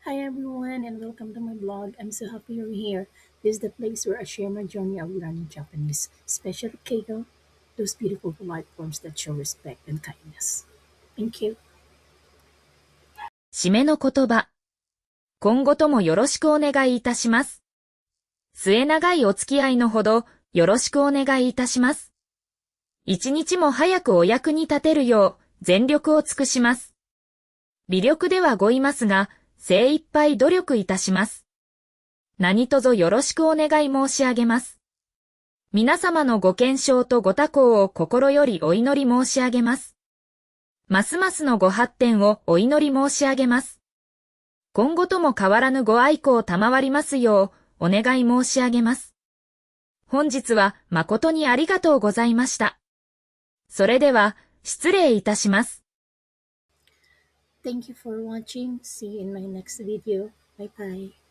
Hi everyone and welcome to my blog. I'm so happy you're here. This is the place where I share my journey of learning Japanese, especially Keigo, those beautiful polite forms that show respect and kindness. Thank you. 締めの言葉。今後ともよろしくお願いいたします。末長いお付き合いのほどよろしくお願いいたします。一日も早くお役に立てるよう全力を尽くします。微力ではごいますが、精一杯努力いたします。何卒よろしくお願い申し上げます。皆様のご健勝とご多幸を心よりお祈り申し上げます。ますますのご発展をお祈り申し上げます。今後とも変わらぬご愛顧を賜りますようお願い申し上げます。本日は誠にありがとうございました。それでは失礼いたします。Thank you for watching. See you in my next video. Bye bye.